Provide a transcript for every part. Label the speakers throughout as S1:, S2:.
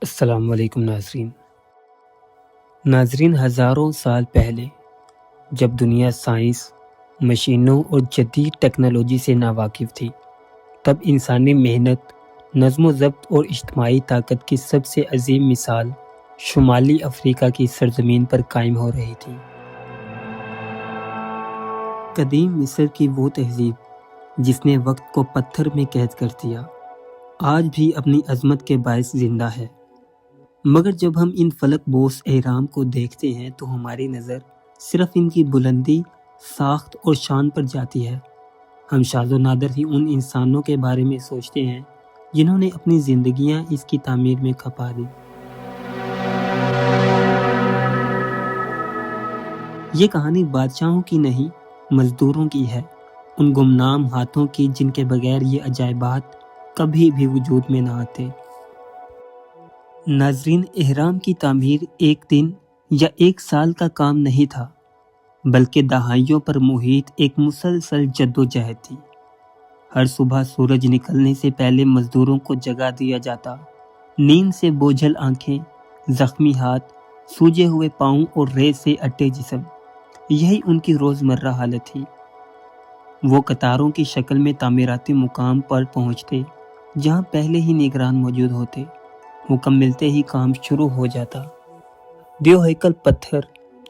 S1: السلام علیکم ناظرین ہزاروں سال پہلے جب دنیا سائنس، مشینوں اور جدید ٹیکنالوجی سے ناواقف تھی، تب انسانی محنت، نظم و ضبط اور اجتماعی طاقت کی سب سے عظیم مثال شمالی افریقہ کی سرزمین پر قائم ہو رہی تھی۔ قدیم مصر کی وہ تہذیب جس نے وقت کو پتھر میں قید کر دیا، آج بھی اپنی عظمت کے باعث زندہ ہے۔ مگر جب ہم ان فلک بوس اہرام کو دیکھتے ہیں تو ہماری نظر صرف ان کی بلندی، ساخت اور شان پر جاتی ہے۔ ہم شاذ و نادر ہی ان انسانوں کے بارے میں سوچتے ہیں جنہوں نے اپنی زندگیاں اس کی تعمیر میں کھپا دی۔ یہ کہانی بادشاہوں کی نہیں، مزدوروں کی ہے، ان گمنام ہاتھوں کی جن کے بغیر یہ عجائبات کبھی بھی وجود میں نہ آتے۔ ناظرین، اہرام کی تعمیر ایک دن یا ایک سال کا کام نہیں تھا، بلکہ دہائیوں پر محیط ایک مسلسل جدوجہد تھی۔ ہر صبح سورج نکلنے سے پہلے مزدوروں کو جگا دیا جاتا، نیند سے بوجھل آنکھیں، زخمی ہاتھ، سوجے ہوئے پاؤں اور ریت سے اٹے جسم، یہی ان کی روزمرہ حالت تھی۔ وہ قطاروں کی شکل میں تعمیراتی مقام پر پہنچتے جہاں پہلے ہی نگران موجود ہوتے۔ حکم ملتے ہی کام شروع ہو جاتا۔ دیو ہیکل پتھر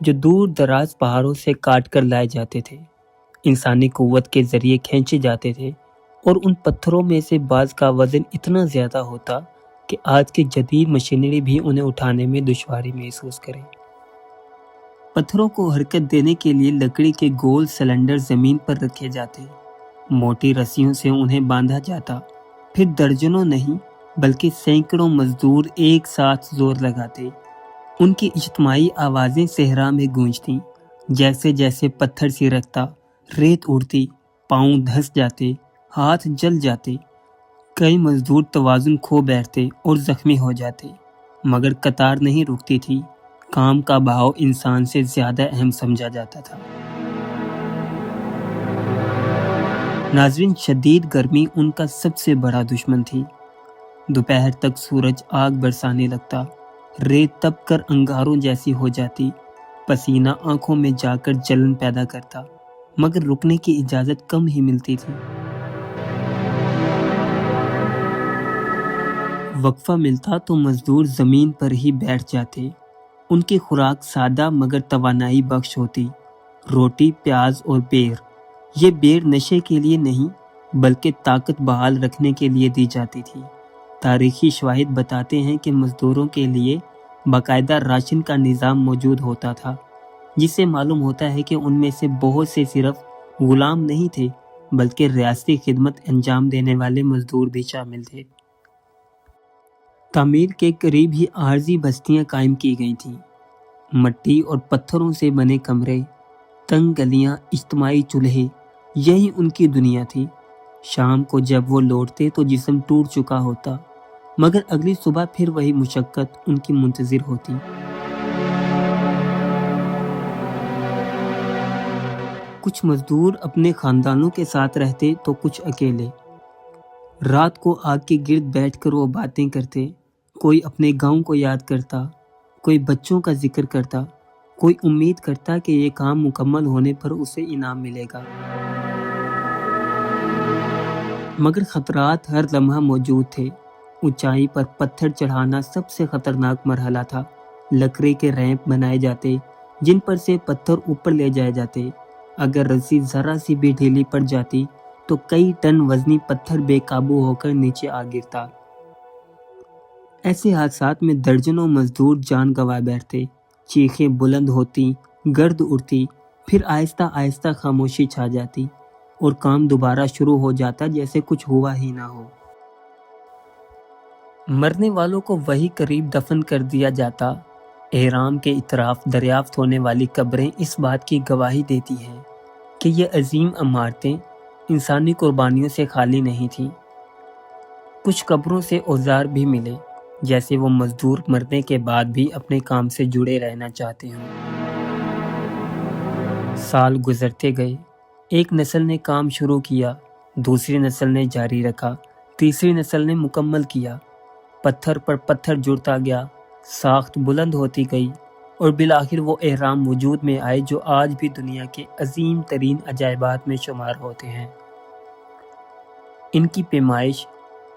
S1: جو دور دراز پہاڑوں سے کاٹ کر لائے جاتے تھے، انسانی قوت کے ذریعے کھینچے جاتے تھے، اور ان پتھروں میں سے بعض کا وزن اتنا زیادہ ہوتا کہ آج کی جدید مشینری بھی انہیں اٹھانے میں دشواری محسوس کرے۔ پتھروں کو حرکت دینے کے لیے لکڑی کے گول سلنڈر زمین پر رکھے جاتے، موٹی رسیوں سے انہیں باندھا جاتا، پھر درجنوں نہیں بلکہ سینکڑوں مزدور ایک ساتھ زور لگاتے۔ ان کی اجتماعی آوازیں صحرا میں گونجتیں، جیسے جیسے پتھر سرکتا، ریت اڑتی، پاؤں دھنس جاتے، ہاتھ جل جاتے۔ کئی مزدور توازن کھو بیٹھتے اور زخمی ہو جاتے، مگر قطار نہیں رکتی تھی۔ کام کا بہاؤ انسان سے زیادہ اہم سمجھا جاتا تھا۔ ناظرین، شدید گرمی ان کا سب سے بڑا دشمن تھی۔ دوپہر تک سورج آگ برسانے لگتا، ریت تپ کر انگاروں جیسی ہو جاتی، پسینہ آنکھوں میں جا کر جلن پیدا کرتا، مگر رکنے کی اجازت کم ہی ملتی تھی۔ وقفہ ملتا تو مزدور زمین پر ہی بیٹھ جاتے۔ ان کی خوراک سادہ مگر توانائی بخش ہوتی، روٹی، پیاز اور بیر۔ یہ بیر نشے کے لیے نہیں بلکہ طاقت بحال رکھنے کے لیے دی جاتی تھی۔ تاریخی شواہد بتاتے ہیں کہ مزدوروں کے لیے باقاعدہ راشن کا نظام موجود ہوتا تھا، جس سے معلوم ہوتا ہے کہ ان میں سے بہت سے صرف غلام نہیں تھے بلکہ ریاستی خدمت انجام دینے والے مزدور بھی شامل تھے۔ تعمیر کے قریب ہی عارضی بستیاں قائم کی گئی تھیں۔ مٹی اور پتھروں سے بنے کمرے، تنگ گلیاں، اجتماعی چولہے، یہی ان کی دنیا تھی۔ شام کو جب وہ لوٹتے تو جسم ٹوٹ چکا ہوتا، مگر اگلی صبح پھر وہی مشقت ان کی منتظر ہوتی۔ کچھ مزدور اپنے خاندانوں کے ساتھ رہتے تو کچھ اکیلے۔ رات کو آگ کے گرد بیٹھ کر وہ باتیں کرتے، کوئی اپنے گاؤں کو یاد کرتا، کوئی بچوں کا ذکر کرتا، کوئی امید کرتا کہ یہ کام مکمل ہونے پر اسے انعام ملے گا۔ مگر خطرات ہر لمحہ موجود تھے۔ اونچائی پر پتھر چڑھانا سب سے خطرناک مرحلہ تھا۔ لکڑی کے ریمپ بنائے جاتے جن پر سے پتھر اوپر لے جائے جاتے۔ اگر رسی ذرا سی بھی ڈھیلی پڑ جاتی تو کئی ٹن وزنی پتھر بے قابو ہو کر نیچے آ گرتا۔ ایسے حادثات میں درجنوں مزدور جان گنوا بیٹھتے، چیخیں بلند ہوتی، گرد اڑتی، پھر آہستہ آہستہ خاموشی چھا جاتی اور کام دوبارہ شروع ہو جاتا جیسے کچھ ہوا ہی نہ ہو۔ مرنے والوں کو وہی قریب دفن کر دیا جاتا۔ اہرام کے اطراف دریافت ہونے والی قبریں اس بات کی گواہی دیتی ہیں کہ یہ عظیم عمارتیں انسانی قربانیوں سے خالی نہیں تھیں۔ کچھ قبروں سے اوزار بھی ملے، جیسے وہ مزدور مرنے کے بعد بھی اپنے کام سے جڑے رہنا چاہتے ہوں۔ سال گزرتے گئے، ایک نسل نے کام شروع کیا، دوسری نسل نے جاری رکھا، تیسری نسل نے مکمل کیا۔ پتھر پر پتھر جڑتا گیا، ساخت بلند ہوتی گئی اور بالآخر وہ اہرام وجود میں آئے جو آج بھی دنیا کے عظیم ترین عجائبات میں شمار ہوتے ہیں۔ ان کی پیمائش،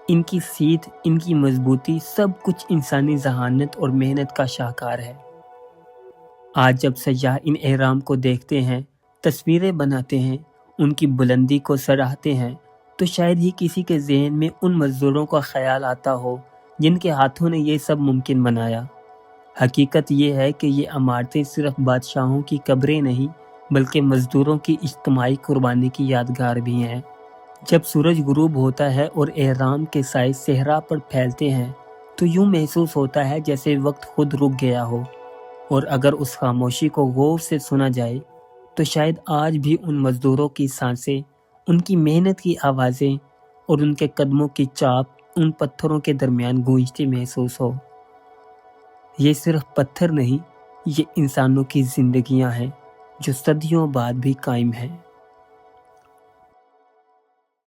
S1: ان کی سیدھ، ان کی مضبوطی، سب کچھ انسانی ذہانت اور محنت کا شاہکار ہے۔ آج جب سیاح ان اہرام کو دیکھتے ہیں، تصویریں بناتے ہیں، ان کی بلندی کو سراہتے ہیں، تو شاید ہی کسی کے ذہن میں ان مزدوروں کا خیال آتا ہو جن کے ہاتھوں نے یہ سب ممکن بنایا۔ حقیقت یہ ہے کہ یہ عمارتیں صرف بادشاہوں کی قبریں نہیں بلکہ مزدوروں کی اجتماعی قربانی کی یادگار بھی ہیں۔ جب سورج غروب ہوتا ہے اور اہرام کے سائے صحرا پر پھیلتے ہیں تو یوں محسوس ہوتا ہے جیسے وقت خود رک گیا ہو، اور اگر اس خاموشی کو غور سے سنا جائے تو شاید آج بھی ان مزدوروں کی سانسیں، ان کی محنت کی آوازیں اور ان کے قدموں کی چاپ ان پتھروں کے درمیان گونجتی محسوس ہو۔ یہ صرف پتھر نہیں، یہ انسانوں کی زندگیاں ہیں جو صدیوں بعد بھی قائم ہیں۔